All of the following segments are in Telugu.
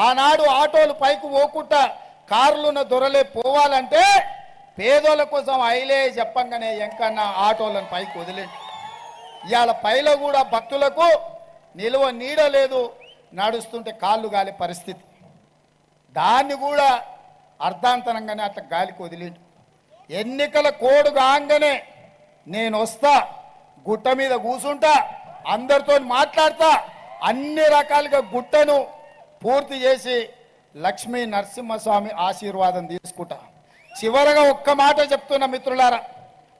ఆనాడు ఆటోలు పైకి పోకుండా కార్లున్న దొరలే పోవాలంటే పేదోళ్ళ కోసం ఐలే చెప్పంగానే ఎంకన్నా ఆటోలను పైకి వదిలేండి. ఇవాళ పైలో కూడా భక్తులకు నిలువ నీడ లేదు, నడుస్తుంటే కాళ్ళు గాలి పరిస్థితి. దాన్ని కూడా అర్ధాంతరంగానే అట్లా గాలికి వదిలేండి. ఎన్నికల కోడ్ కాగానే నేను వస్తా, గుట్ట మీద కూసుంటా, అందరితో మాట్లాడతా, అన్ని రకాలుగా గుట్టను పూర్తి చేసి లక్ష్మీ నరసింహస్వామి ఆశీర్వాదం తీసుకుంటా. చివరగా ఒక్క మాట చెప్తున్న మిత్రులారా,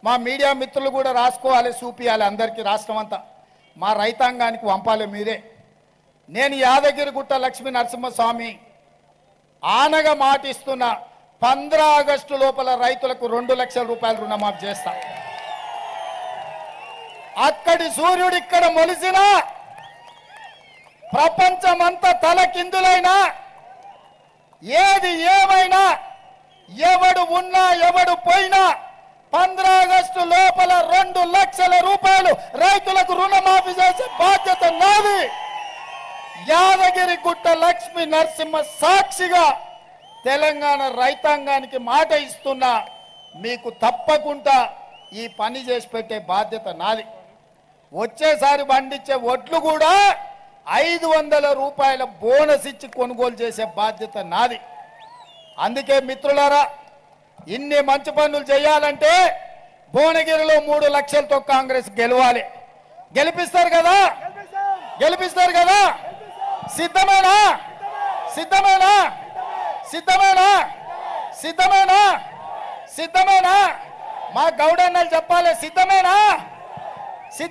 మా మీడియా మిత్రులు కూడా రాసుకోవాలి, చూపియాలి అందరికీ, రాష్ట్రం అంతా మా రైతాంగానికి పంపాలి మీరే. నేను యాదగిరిగుట్ట లక్ష్మీ నరసింహస్వామి ఆనగా మాటిస్తున్నా, 15 ఆగస్టు లోపల రైతులకు 2 లక్షల రూపాయలు రుణమాఫీ చేస్తా. అక్కడి సూర్యుడు ఇక్కడ మొలిసిన ప్రపంచమంతా తలకిందులైనా, ఏది ఏమైనా, ఎవడు ఉన్నా ఎవడు పోయినా 15 ఆగస్టు లోపల 2 లక్షల రూపాయలు రైతులకు రుణమాఫీ చేసే బాధ్యత నాది. యాదగిరిగుట్ట లక్ష్మీ నరసింహ సాక్షిగా తెలంగాణ రైతాంగానికి మాట ఇస్తున్నా, మీకు తప్పకుండా ఈ పని చేసి పెట్టే బాధ్యత నాది. వచ్చేసారి పండించే వడ్లు కూడా 500 రూపాయల బోనస్ ఇచ్చి కొనుగోలు చేసే బాధ్యత నాది. అందుకే మిత్రులారా, ఇన్ని మంచి పనులు చేయాలంటే భువనగిరిలో 3 లక్షలతో కాంగ్రెస్ గెలవాలి. గెలిపిస్తారు కదా? గెలిపిస్తారు కదా? సిద్ధమేనా? సిద్ధమేనా? సిద్ధమేనా? సిద్ధమేనా? సిద్ధమేనా? మా గౌడన్నలు చెప్పాలి, సిద్ధమేనా?